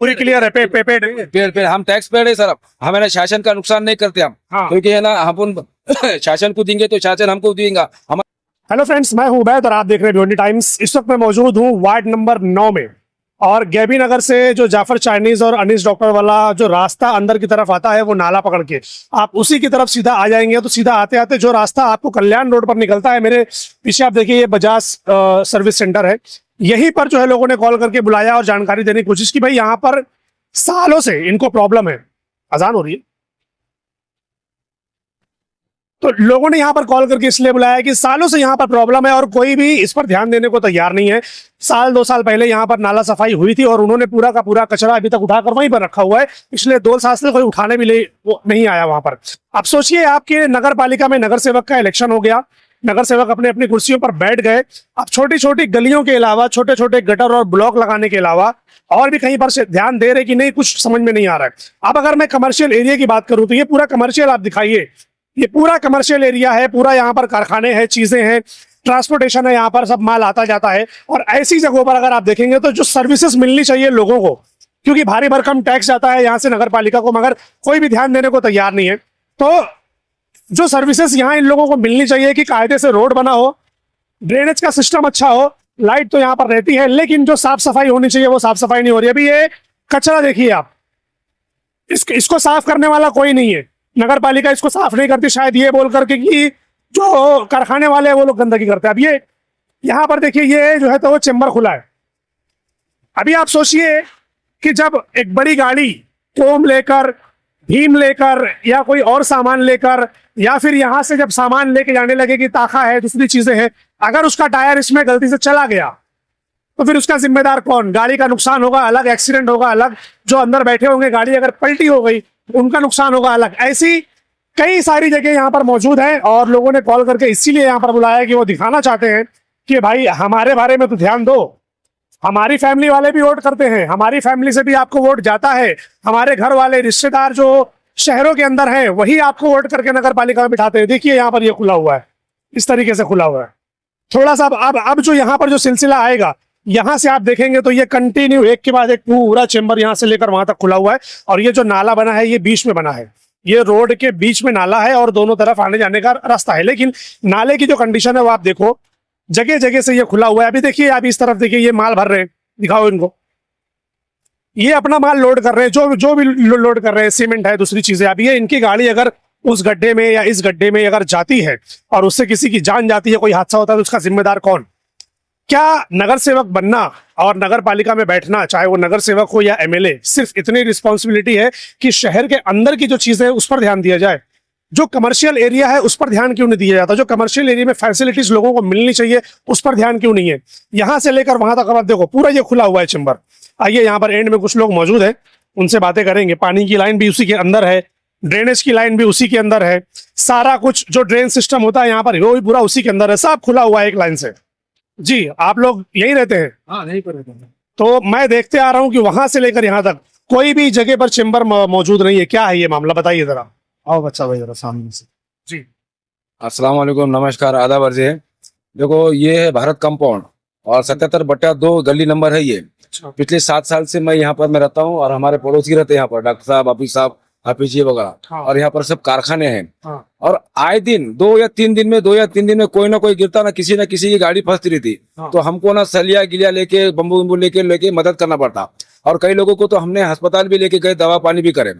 पूरी क्लियर है। पेड हम टैक्स पेड है सर, हमारे शासन का नुकसान नहीं करते हम। हाँ। क्योंकि है ना, हम शासन को देंगे तो शासन हमको देगा। हम हेलो फ्रेंड्स, मैं हूं उबैद और आप देख रहे हैं भिवंडी टाइम्स। इस वक्त मैं मौजूद हूं वार्ड नंबर 9 में, और गैबी नगर से जो जाफर चाइनीज और अनीस डॉक्टर वाला जो रास्ता अंदर की तरफ आता है वो नाला पकड़ के आप उसी की तरफ सीधा आ जाएंगे। तो सीधा आते आते जो रास्ता आपको कल्याण रोड पर निकलता है, मेरे पीछे आप देखिए ये बजाज सर्विस सेंटर है। यहीं पर जो है लोगों ने कॉल करके बुलाया और जानकारी देने की कोशिश की। भाई यहाँ पर सालों से इनको प्रॉब्लम है। अजान हो रही है तो लोगों ने यहाँ पर कॉल करके इसलिए बुलाया कि सालों से यहाँ पर प्रॉब्लम है और कोई भी इस पर ध्यान देने को तैयार नहीं है। साल 2 साल पहले यहाँ पर नाला सफाई हुई थी और उन्होंने पूरा का पूरा कचरा अभी तक उठाकर वहीं पर रखा हुआ है। पिछले 2 साल से कोई उठाने भी वो नहीं आया वहां पर। अब सोचिए, आपके नगर पालिका में नगर सेवक का इलेक्शन हो गया, नगर सेवक अपने अपनी कुर्सियों पर बैठ गए। अब छोटी छोटी गलियों के अलावा, छोटे छोटे गटर और ब्लॉक लगाने के अलावा और भी कहीं पर से ध्यान दे रहे कि नहीं, कुछ समझ में नहीं आ रहा है। अब अगर मैं कमर्शियल एरिया की बात करूं तो ये पूरा कमर्शियल आप दिखाइए, ये पूरा कमर्शियल एरिया है, पूरा यहाँ पर कारखाने हैं, चीजें हैं, ट्रांसपोर्टेशन है, यहाँ पर सब माल आता जाता है। और ऐसी जगहों पर अगर आप देखेंगे तो जो सर्विसेज मिलनी चाहिए लोगों को, क्योंकि भारी भरकम टैक्स जाता है यहाँ से नगर पालिका को, मगर कोई भी ध्यान देने को तैयार नहीं है। तो जो सर्विसेज यहाँ इन लोगों को मिलनी चाहिए कि कायदे से रोड बना हो, ड्रेनेज का सिस्टम अच्छा हो, लाइट तो यहाँ पर रहती है, लेकिन जो साफ सफाई होनी चाहिए वो साफ सफाई नहीं हो रही। अभी ये कचरा देखिए आप, इसको साफ करने वाला कोई नहीं है। नगर पालिका इसको साफ नहीं करती, शायद ये बोल करके कि जो कारखाने वाले हैं वो लोग गंदगी करते हैं। अब ये यहाँ पर देखिए, ये जो है तो वो चेंबर खुला है। अभी आप सोचिए कि जब एक बड़ी गाड़ी कोम लेकर, भीम लेकर या कोई और सामान लेकर, या फिर यहाँ से जब सामान लेके जाने लगे कि ताखा है, दूसरी चीजें हैं, अगर उसका टायर इसमें गलती से चला गया तो फिर उसका जिम्मेदार कौन? गाड़ी का नुकसान होगा अलग, एक्सीडेंट होगा अलग, जो अंदर बैठे होंगे, गाड़ी अगर पलटी हो गई उनका नुकसान होगा अलग। ऐसी कई सारी जगह यहाँ पर मौजूद है और लोगों ने कॉल करके इसीलिए यहाँ पर बुलाया कि वो दिखाना चाहते हैं कि भाई हमारे बारे में तो ध्यान दो। हमारी फैमिली वाले भी वोट करते हैं, हमारी फैमिली से भी आपको वोट जाता है, हमारे घर वाले रिश्तेदार जो शहरों के अंदर हैं वही आपको वोट करके नगर पालिका में बिठाते हैं। देखिए यहाँ पर ये खुला हुआ है, इस तरीके से खुला हुआ है। थोड़ा सा अब जो यहाँ पर जो सिलसिला आएगा, यहां से आप देखेंगे तो ये कंटिन्यू एक के बाद एक पूरा चेंबर यहां से लेकर वहां तक खुला हुआ है। और ये जो नाला बना है ये बीच में बना है, ये रोड के बीच में नाला है और दोनों तरफ आने जाने का रास्ता है। लेकिन नाले की जो कंडीशन है वो आप देखो, जगह जगह से ये खुला हुआ है। अभी देखिए आप इस तरफ देखिए, ये माल भर रहे हैं, दिखाओ इनको, ये अपना माल लोड कर रहे हैं, जो भी लोड कर रहे हैं, सीमेंट है, दूसरी चीजें। अब ये इनकी गाड़ी अगर उस गड्ढे में या इस गड्ढे में अगर जाती है और उससे किसी की जान जाती है, कोई हादसा होता है, तो उसका जिम्मेदार कौन? क्या नगर सेवक बनना और नगर पालिका में बैठना, चाहे वो नगर सेवक हो या एमएलए, सिर्फ इतनी रिस्पॉन्सिबिलिटी है कि शहर के अंदर की जो चीजें हैं उस पर ध्यान दिया जाए? जो कमर्शियल एरिया है उस पर ध्यान क्यों नहीं दिया जाता? जो कमर्शियल एरिया में फैसिलिटीज लोगों को मिलनी चाहिए उस पर ध्यान क्यों नहीं है? यहां से लेकर वहां तक आप देखो, पूरा ये खुला हुआ है चेंबर। आइए, यहाँ पर एंड में कुछ लोग मौजूद है, उनसे बातें करेंगे। पानी की लाइन भी उसी के अंदर है, ड्रेनेज की लाइन भी उसी के अंदर है, सारा कुछ जो ड्रेन सिस्टम होता है यहाँ पर वो भी पूरा उसी के अंदर है, सब खुला हुआ है एक लाइन से। जी, आप लोग यहीं रहते हैं? हाँ, नहीं पर रहते हैं। तो मैं देखते आ रहा हूँ कि वहां से लेकर यहाँ तक कोई भी जगह पर चेंबर मौजूद नहीं है। क्या है ये मामला, बताइए जरा। आओ बच्चा भाई जरा सामने से। जी, अस्सलाम वालेकुम, नमस्कार, आदाब अर्ज़ है। देखो, ये है भारत कंपाउंड और 77/2 गली नंबर है ये। पिछले 7 साल से मैं यहाँ पर मैं रहता हूँ और हमारे पड़ोसी रहते हैं यहाँ पर, डॉक्टर साहब, हाफिज साहब, हाफिज जी वगैरह। हाँ। और यहाँ पर सब कारखाने हैं। हाँ। और आए दिन 2 या 3 दिन में कोई ना कोई गिरता, ना किसी की गाड़ी फंसती रहती। हाँ। तो हमको ना सलिया गिलिया लेके, बम्बू बम्बू लेके मदद करना पड़ता। और कई लोगों को तो हमने अस्पताल भी लेके गए, दवा पानी भी करे।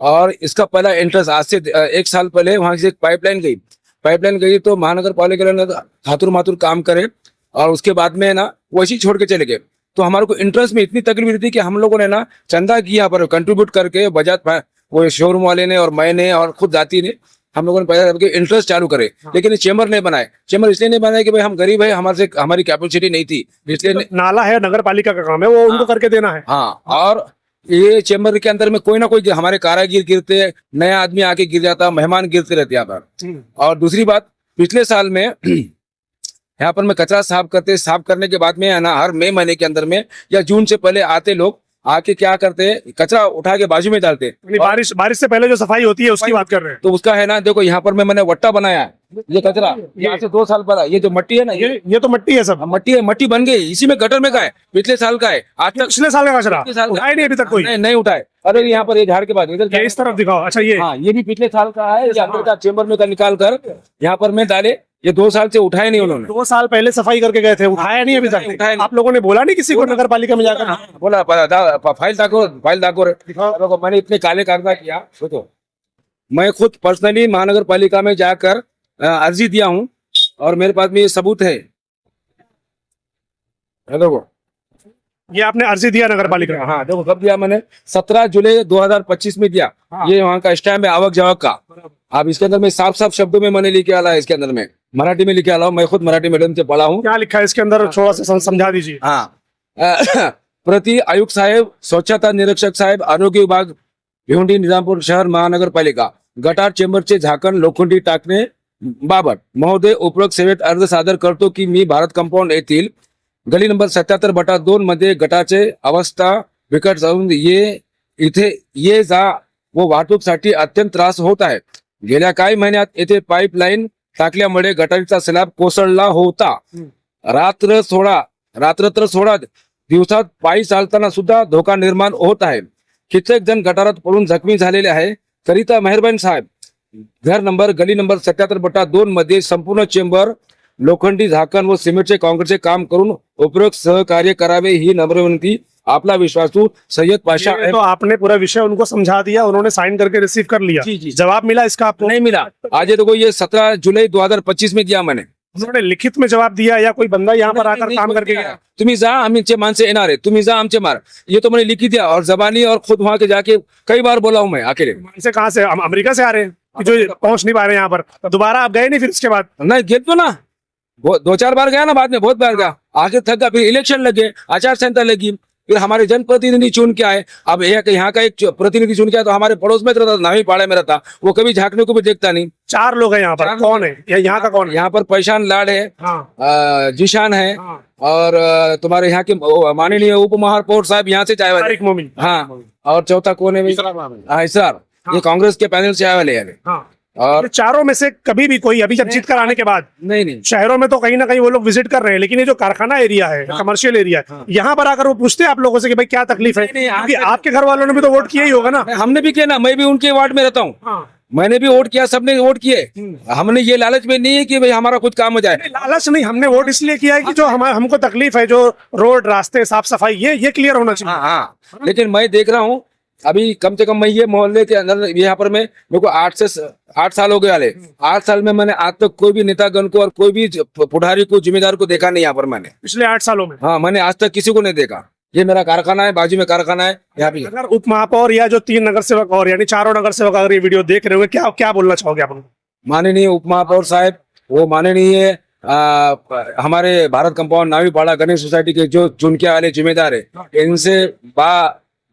और इसका पहला इंटरेस्ट आज से 1 साल पहले वहां से एक पाइपलाइन गई तो महानगर पालिका ने हाथुर माथुर काम करे और उसके बाद में ना वैसे ही छोड़ के चले गए। तो हमारे को इंटरेस्ट में इतनी तकलीफ रहती कि हम लोगों ने ना चंदा किया पर कंट्रीब्यूट करके, बजाज वो शोरूम वाले ने और मैंने और खुद जाती ने, हम लोगों ने पैसा इंटरेस्ट चालू करे। लेकिन ये चेंबर नहीं बनाए। चेंबर इसलिए नहीं बनाए कि भाई हम गरीब है, हमारी कैपेसिटी नहीं थी, इसलिए तो नाला है, नगर पालिका का काम है, वो उनको करके देना है। हाँ। और ये चेंबर के अंदर में कोई ना कोई हमारे कारागिर गिरते, नया आदमी आके गिर जाता, मेहमान गिरते रहते यहाँ पर। और दूसरी बात, पिछले साल में यहाँ पर मैं कचरा साफ करने के बाद में ना, हर मई महीने के अंदर में या जून से पहले आते लोग आके क्या करते हैं, कचरा उठा के बाजू में डालते हैं। यानी बारिश से पहले जो सफाई होती है उसकी बात कर रहे हैं। तो उसका है ना, देखो यहाँ पर मैंने वट्टा बनाया है, ये कचरा यहाँ से 2 साल पहले, ये जो मट्टी है ना, ये तो मट्टी है सब, मट्टी है, मट्टी बन गई, इसी में गटर में का है, पिछले साल का है, आज तक पिछले साल का कचरा पिछले साल का। उठाया नहीं अभी तक कोई? नहीं उठाए। अरे यहाँ पर ये झाड़ के बाद इधर ये इस तरफ दिखाओ। अच्छा ये हाँ, ये भी पिछले साल का है, ये अंदर का चेम्बर में का निकाल कर यहाँ पर मैं डाले, ये 2 साल से उठाए नहीं उन्होंने। 2 साल पहले सफाई करके गए थे, उठाया नहीं अभी तक? उठाया नहीं। आप लोगों ने बोला नहीं किसी को नगर पालिका में जाकर? बोला फाइल दाखो देखो, मैंने इतने काले कागजात किया। सोचो, मैं खुद पर्सनली महानगर पालिका में जाकर अर्जी दिया हूँ और मेरे पास में ये सबूत है। देखो, ये आपने अर्जी दिया नगर पालिका में? हाँ देखो कब दिया मैंने, 17 जुलाई 2025 में दिया। हाँ। ये वहाँ का स्टैम्प है आवक जावक का। अब इसके अंदर में साफ साफ शब्दों में मैंने लिखे आला है, इसके अंदर में मराठी में लिखे आला हूँ, मैं खुद मराठी मीडियम से पढ़ा हूँ। क्या लिखा है इसके अंदर, थोड़ा सा समझा दीजिए। हाँ प्रति आयुक्त साहेब, स्वच्छता निरीक्षक साहेब, आरोग्य विभाग, भिवंडी निजामपूर शहर महानगरपालिका, गटार चेंबरचे झाकण लोखंडी टाकणे बाबत महोदय उपरोक्त सेवेत अर्ज सादर करतो की मी भारत कंपाऊंड येथील गली नंबर 77/2 मध्ये गटाचे अवस्था बिकट जाऊन इथे ये जा व वाहतूकसाठी अत्यंत त्रास होत आहे। गेल्या काही महिन्यात येथे पाईपलाईन टाकल्यामुळे गटारीचा स्लॅब कोसळला होता। रात्र सोडा दिवसात पायी चालताना सुद्धा धोका निर्माण होत आहे। कित्येक जण गटारात पडून जखमी झालेले आहे। करिता मेहरबान साहेब, घर नंबर गली नंबर 77/2 मध्ये संपूर्ण चेंबर लोखंडी झाकण व सिमेंटचे काँक्रीटचे काम करून उपयुक्त सहकार्य करावे ही नम्र विनंती। आपला विश्वासू सैयद पाशा। ये तो आपने पूरा विषय उनको समझा दिया, उन्होंने साइन करके रिसीव कर लिया। जी। जवाब मिला इसका आपको? नहीं मिला। आज ये देखो, ये 17 जुलाई 2025 में दिया मैंने। उन्होंने लिखित में जवाब दिया या कोई बंदा यहाँ पर आकर काम करके गया? तुम्ही जा, आमचे माणसे येणार आहे, तुम्ही जा आमचे मार, ये तो मैंने लिखी दिया। और जबानी और खुद वहां के जाके कई बार बोला हूं मैं अकेले। से कहाँ से, अमेरिका से आ रहे हैं जो पहुंच नहीं पा रहे हैं यहाँ पर? दोबारा आप गए नहीं फिर इसके बाद? नहीं गए तो ना, 2-4 बार गया ना, बाद में बहुत बार गया, आगे थक गया। फिर इलेक्शन लगे, आचार संहिता लगी, फिर हमारे जनप्रतिनिधि चुन के आए। अब यहाँ का एक प्रतिनिधि चुन के आया तो हमारे पड़ोस में रहता, नावी पाड़ा में रहता, वो कभी झांकने को भी देखता नहीं। 4 लोग हैं यहाँ पर, कौन है यहाँ का? कौन है यहाँ पर? पहचान लाड है, हाँ। जीशान है, हाँ। और तुम्हारे यहाँ के माननीय उप महापौर साहब यहाँ से चाय वाले। तारिक मोमिन। हाँ, और चौथा कौन है भाई? इसरार। ये कांग्रेस के पैनल से आए वाले हैं। हाँ। और ये चारों में से कभी भी कोई, अभी जब जीत कर आने के बाद नहीं शहरों में तो कहीं ना कहीं वो लोग विजिट कर रहे हैं, लेकिन ये जो कारखाना एरिया है, कमर्शियल एरिया है, यहाँ पर आकर वो पूछते हैं आप लोगों से कि भाई क्या तकलीफ है? क्योंकि आपके घर वालों ने भी तो वोट किया ही होगा ना? हमने भी किया ना, मैं भी उनके वार्ड में रहता हूँ। मैंने भी वोट किया, सबने वोट किए। हमने ये लालच में नहीं है कि भाई हमारा कुछ काम हो जाए। लालच नहीं, हमने वोट इसलिए किया है कि जो हमको तकलीफ है, जो रोड रास्ते साफ सफाई, ये क्लियर होना चाहिए। हाँ, लेकिन मैं देख रहा हूँ अभी कम से कम मैं ये मोहल्ले के अंदर यहाँ पर मेरे को 8 साल हो गए वाले। 8 साल में मैंने आज तक कोई भी नेतागण को और कोई भी पुढ़ारी को, जिम्मेदार को देखा नहीं यहाँ पर मैंने, पिछले 8 सालों में। हाँ, मैंने आज तक किसी को नहीं देखा। ये मेरा कारखाना है, बाजू में कारखाना है यहाँ पे। अगर उप महापौर या जो 3 नगर सेवक और यानी 4 नगर सेवक अगर ये वीडियो देख रहे हो, क्या बोलना चाहोगे आप उनको? माननीय उप महापौर साहब, वो माननीय हमारे भारत कंपाउंड नावीपाड़ा गणेश सोसाइटी के जो चुन के वाले जिम्मेदार है, इनसे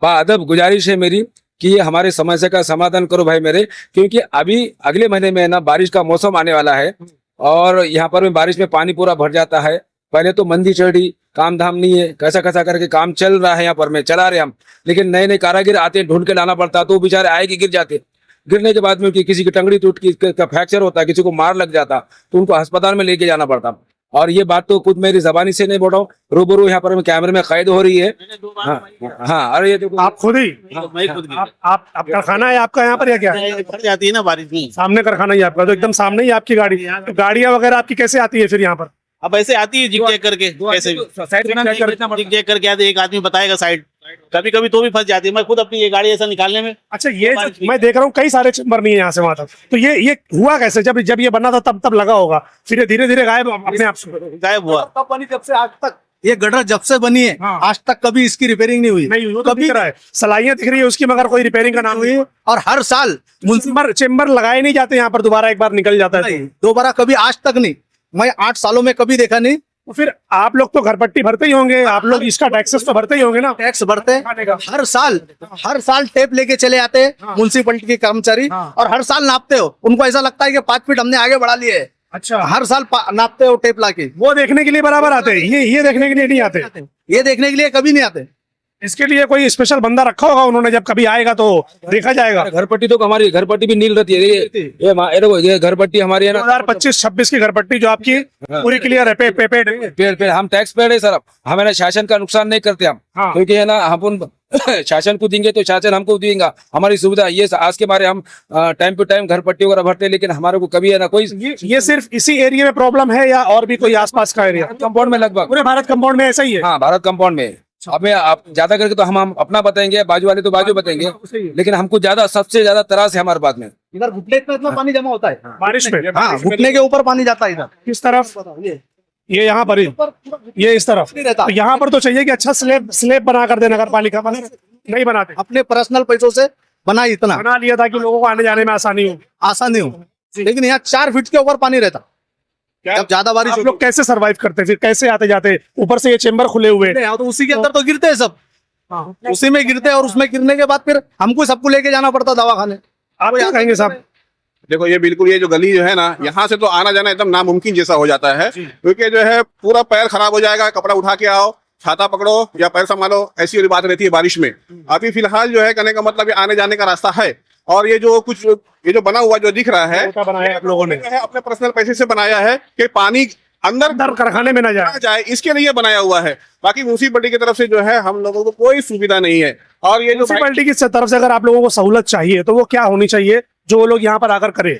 बाअदब गुजारिश है मेरी कि ये हमारे समस्या का समाधान करो भाई मेरे। क्योंकि अभी अगले महीने में ना बारिश का मौसम आने वाला है और यहाँ पर में बारिश में पानी पूरा भर जाता है। पहले तो मंदी चढ़ी, काम धाम नहीं है, कैसा कैसा करके काम चल रहा है यहाँ पर में, चला रहे हम, लेकिन नए नए कारागिर आते हैं, ढूंढ के लाना पड़ता, तो वो बेचारे आए कि गिर जाते। गिरने के बाद में किसी की टंगड़ी टूट का फ्रैक्चर होता, किसी को मार लग जाता, तो उनको अस्पताल में लेके जाना पड़ता। और ये बात तो खुद मेरी जबानी से नहीं बोल रहा हूँ, रूबरू यहाँ पर कैमरे में कैद हो रही है। हाँ, अरे ये देखो, आप खुद ही? मैं खुद भी। आप कारखाना है आपका यहाँ पर या क्या? भर जाती है ना बारिश में। सामने कारखाना ही आपका, तो एकदम सामने ही आपकी गाड़ी। तो गाड़ियाँ वगैरह आपकी कैसे आती है फिर यहाँ पर? अब ऐसे आती है जिग जैग करके, कैसे भी जिग जैग करके आते, एक आदमी बताएगा साइड, कभी कभी तो भी फंस जाती है। मैं खुद अपनी ये गाड़ी ऐसा निकालने में। अच्छा, ये जो मैं देख रहा हूँ कई सारे चेंबर नहीं है यहाँ से वहां तक, तो ये हुआ कैसे? जब ये बना था तब लगा होगा, फिर ये धीरे धीरे गायब अपने आप से गायब हुआ। तब बनी जब से आज तक, ये गटर जब से बनी है हाँ। आज तक कभी इसकी रिपेयरिंग नहीं हुई। नहीं, वो तो दिख रहा है, सलाइयां दिख रही है उसकी, मगर कोई रिपेयरिंग का नाम हुई। नहीं। और हर साल चेंबर लगाए नहीं जाते यहाँ पर, दोबारा एक बार निकल जाता है। दोबारा कभी आज तक नहीं, मैं 8 सालों में कभी देखा नहीं। तो फिर आप लोग तो घर पट्टी भरते ही होंगे, आप लोग इसका टैक्सेस तो भरते ही होंगे ना? टैक्स भरते हर साल टेप लेके चले आते हैं म्युनिसिपैलिटी के कर्मचारी, और हर साल नापते हो। उनको ऐसा लगता है कि 5 फीट हमने आगे बढ़ा लिए है। अच्छा, हर साल नापते हो टेप लाके। वो देखने के लिए बराबर आते हैं, ये देखने के लिए नहीं आते। ये देखने के लिए कभी नहीं आते। इसके लिए कोई स्पेशल बंदा रखा होगा उन्होंने, जब कभी आएगा तो देखा जाएगा। घर पट्टी तो हमारी घर पट्टी भी नील रहती है। ये देखो, ये घर पट्टी हमारी है ना, 2025-26 की घर पट्टी जो आपकी पूरी क्लियर है, पेड़ हम टैक्स पेड़ है सर। हमें ना शासन का नुकसान नहीं करते हम, हाँ। क्योंकि है ना हम उन शासन को देंगे तो शासन हमको देगा। हमारी सुविधा ये आज के बारे हम टाइम टू टाइम घर पट्टी वगैरह भरते हैं, लेकिन हमारे को कभी है ना कोई ये सिर्फ इसी एरिया में प्रॉब्लम है या और भी कोई आसपास का एरिया? कंपाउंड में लगभग पूरे भारत कंपाउंड में ऐसा ही है? हाँ, भारत कंपाउंड में। अब मैं आप ज्यादा करके तो हम अपना बताएंगे, बाजू वाले तो बाजू बताएंगे, लेकिन हमको ज्यादा सबसे ज्यादा त्रास है हमारे बात में। इधर घुटने इतना पानी जमा होता है बारिश में। हाँ, घुटने के ऊपर पानी जाता है इधर। किस तरफ? ये यहाँ पर ही, ये इस तरफ। रहता। तो यहाँ पर तो चाहिए कि अच्छा स्लेब बना कर दे नगर पालिका, मगर नहीं बनाते। अपने पर्सनल पैसों से बना इतना बना लिया ताकि लोगों को आने जाने में आसानी हो। आसानी हो, लेकिन यहाँ 4 फीट के ऊपर पानी रहता। जब ज्यादा बारिश आप लोग कैसे सरवाइव करते, फिर कैसे आते जाते? ऊपर से ये चेम्बर खुले हुए हैं। तो उसी के अंदर तो गिरते हैं सब, हाँ। उसी में गिरते हैं, और उसमें गिरने के बाद फिर हमको सबको लेके जाना पड़ता दवाखाने। आप क्या कहेंगे साहब? देखो ये बिल्कुल, ये जो गली जो है ना, यहाँ से तो आना जाना एकदम नामुमकिन जैसा हो जाता है, क्योंकि जो है पूरा पैर खराब हो जाएगा। कपड़ा उठा के आओ, छाता पकड़ो या पैर संभालो, ऐसी वाली बात रहती है बारिश में। अभी फिलहाल जो है कहने का मतलब ये आने जाने का रास्ता है, और ये जो बना हुआ जो दिख रहा है, बनाया है आप लोगों ने? अपने पर्सनल पैसे से बनाया है कि पानी अंदर कारखाने में ना जाए, इसके लिए बनाया हुआ है। बाकी म्यूनिसिपैलिटी की तरफ से जो है हम लोगों को कोई सुविधा नहीं है। और ये जो म्यूनिसिपैलिटी की तरफ से अगर आप लोगों को सहूलत चाहिए तो वो क्या होनी चाहिए जो वो लोग यहाँ पर आकर करे?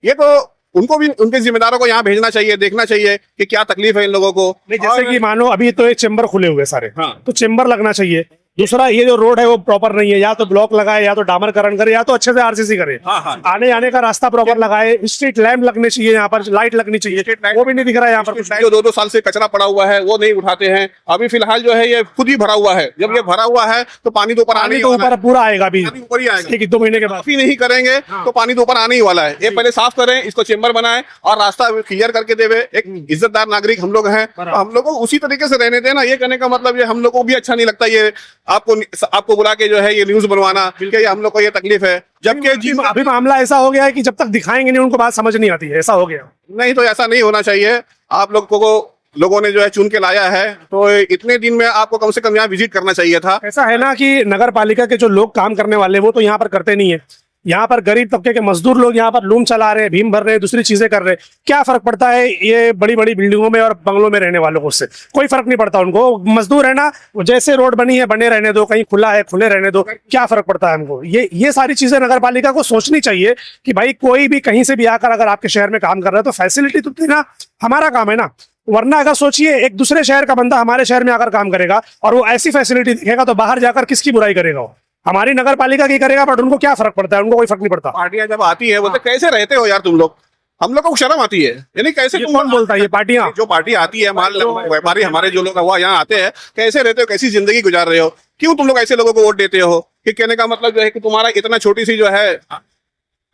ये तो उनको भी, उनके जिम्मेदारों को यहाँ भेजना चाहिए, देखना चाहिए कि क्या तकलीफ है इन लोगों को। जैसे कि मानो अभी तो ये चेम्बर खुले हुए सारे, हाँ। तो चेम्बर लगना चाहिए। दूसरा, ये जो रोड है वो प्रॉपर नहीं है, या तो ब्लॉक लगाए, या तो डामरकरण करे, या तो अच्छे से आरसीसी करे। हाँ। आने जाने का रास्ता प्रॉपर लगाए, स्ट्रीट लैम्प लगने चाहिए, यहाँ पर लाइट लगनी चाहिए, वो भी नहीं दिख रहा है यहाँ पर। जो 2-2 साल से कचरा पड़ा हुआ है वो नहीं उठाते हैं। अभी फिलहाल जो है ये खुद ही भरा हुआ है। जब ये भरा हुआ है तो पानी तो ऊपर आने ही वाला है। पूरा आएगा अभी, पानी ऊपर ही आएगा। 1-2 महीने के बाद। काफी नहीं करेंगे तो पानी तो ऊपर आने ही वाला है। ये पहले साफ करें, इसको चेम्बर बनाए और रास्ता क्लियर करके देवे। एक इज्जतदार नागरिक हम लोग हैं, तो हम लोग को उसी तरीके से रहने देना। ये कहने का मतलब ये हम लोग को भी अच्छा नहीं लगता ये आपको बुला के जो है ये न्यूज बनवाना कि हम लोग को ये तकलीफ है। जबकि अभी मामला ऐसा हो गया है कि जब तक दिखाएंगे नहीं उनको बात समझ नहीं आती है, ऐसा हो गया। नहीं, तो ऐसा नहीं होना चाहिए। आप लोगों ने जो है चुन के लाया है, तो इतने दिन में आपको कम से कम यहाँ विजिट करना चाहिए था। ऐसा है ना कि नगर पालिका के जो लोग काम करने वाले वो तो यहाँ पर करते नहीं है। यहाँ पर गरीब तबके के मजदूर लोग यहाँ पर लूम चला रहे हैं, भीम भर रहे हैं, दूसरी चीजें कर रहे हैं। क्या फर्क पड़ता है ये बड़ी बड़ी बिल्डिंगों में और बंगलों में रहने वालों को? उससे कोई फर्क नहीं पड़ता उनको। मजदूर है ना, जैसे रोड बनी है बने रहने दो, कहीं खुला है खुले रहने दो, क्या फर्क पड़ता है हमको? ये सारी चीजें नगर पालिका को सोचनी चाहिए कि भाई कोई भी कहीं से भी आकर अगर आपके शहर में काम कर रहा है तो फैसिलिटी तो देना हमारा काम है ना। वरना अगर सोचिए एक दूसरे शहर का बंदा हमारे शहर में आकर काम करेगा और वो ऐसी फैसिलिटी दिखेगा तो बाहर जाकर किसकी बुराई करेगा? वो हमारी नगर पालिका की करेगा, बट उनको क्या फर्क पड़ता है? उनको कोई फर्क नहीं पड़ता। पार्टियां जब आती है बोलते कैसे रहते हो यार तुम लोग, हम लोग को शर्म आती है। यानी कैसे कौन बोलता है ये पार्टियां? जो पार्टी आती है, मान लो व्यापारी हमारे जो लोग हुआ यहाँ आते हैं, कैसे रहते हो, कैसी जिंदगी गुजार रहे हो, क्यों तुम लोग ऐसे लोगों को वोट देते हो? कि कहने का मतलब जो है कि तुम्हारा इतना छोटी सी जो है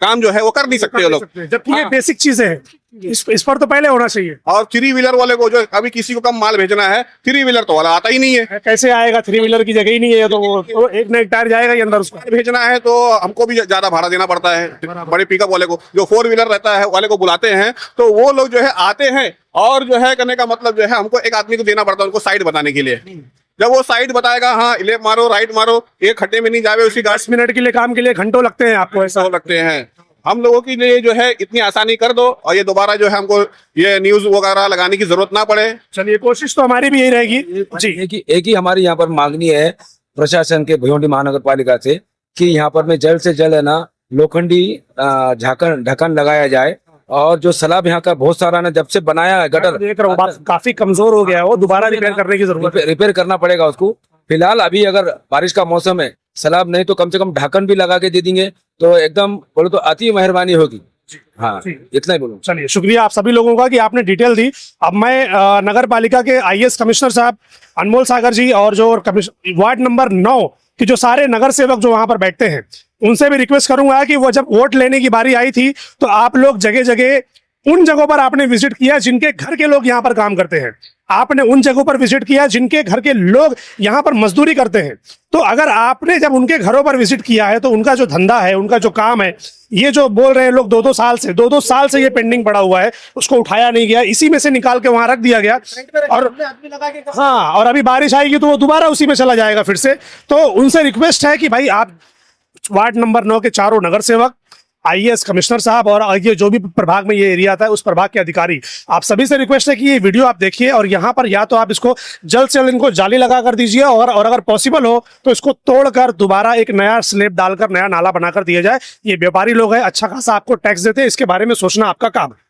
काम जो है वो कर नहीं सकते हो लोग, जबकि ये बेसिक चीजें हैं। इस पर तो पहले होना चाहिए। और 3 व्हीलर वाले को जो अभी किसी को कम माल भेजना है, 3 व्हीलर तो वाला आता ही नहीं है। कैसे आएगा? 3 व्हीलर की जगह ही नहीं है, तो एक ना एक टायर जाएगा ही अंदर। उसको भेजना है तो हमको भी ज्यादा भाड़ा देना पड़ता है। बड़े पिकअप वाले को, जो 4 व्हीलर रहता है वाले को बुलाते हैं, तो वो लोग जो है आते हैं और जो है करने का मतलब जो है हमको एक आदमी को देना पड़ता है उनको साइड बताने के लिए। जब वो साइड बताएगा, हाँ लेफ्ट मारो राइट मारो, एक खड्डे में नहीं जावे, उसी 10 मिनट के लिए काम के लिए घंटों लगते हैं आपको, ऐसा हो लगते हैं। हम लोगों के लिए जो है इतनी आसानी कर दो और ये दोबारा जो है हमको ये न्यूज वगैरह लगाने की जरूरत ना पड़े। चलिए, कोशिश तो हमारी भी यही रहेगी जी। एक ही हमारी यहाँ पर मांगनी है प्रशासन के, भिवंडी महानगर पालिका से, कि यहाँ पर में जल्द से जल्द है ना लोखंडी ढक्कन लगाया जाए। और जो सलाब यहाँ का बहुत सारा ना जब से बनाया है गटर, देख रहा हूँ काफी कमजोर हो गया है वो, दोबारा रिपेयर करने की जरूरत है। रिपेयर करना पड़ेगा उसको। फिलहाल अभी अगर बारिश का मौसम है, सलाब नहीं तो कम से कम ढक्कन भी लगा के दे देंगे तो एकदम बोलो तो अति मेहरबानी होगी। हाँ, इतना ही बोलूं। चलिए, शुक्रिया आप सभी लोगों का कि आपने डिटेल दी। अब मैं नगर पालिका के IAS कमिश्नर साहब अनमोल सागर जी और जो वार्ड नंबर 9 कि जो सारे नगर सेवक जो वहां पर बैठते हैं उनसे भी रिक्वेस्ट करूंगा कि वो जब वोट लेने की बारी आई थी तो आप लोग जगह जगह उन जगहों पर आपने विजिट किया जिनके घर के लोग यहाँ पर काम करते हैं, आपने उन जगहों पर विजिट किया जिनके घर के लोग यहाँ पर मजदूरी करते हैं। तो अगर आपने जब उनके घरों पर विजिट किया है तो उनका जो धंधा है, उनका जो काम है, ये जो बोल रहे हैं लोग दो दो साल से ये पेंडिंग पड़ा हुआ है, उसको उठाया नहीं गया, इसी में से निकाल के वहां रख दिया गया। और हाँ, और अभी बारिश आएगी तो वो दोबारा उसी में चला जाएगा फिर से। तो उनसे रिक्वेस्ट है कि भाई आप वार्ड नंबर 9 के चारों नगर सेवक, आईएएस कमिश्नर साहब और ये जो भी प्रभाग में ये एरिया आता है उस प्रभाग के अधिकारी, आप सभी से रिक्वेस्ट है कि ये वीडियो आप देखिए और यहाँ पर या तो आप इसको जल्द से जल्द इनको जाली लगा कर दीजिए और अगर पॉसिबल हो तो इसको तोड़कर दोबारा एक नया स्लैब डालकर नया नाला बनाकर दिया जाए। ये व्यापारी लोग हैं, अच्छा खासा आपको टैक्स देते हैं, इसके बारे में सोचना आपका काम है।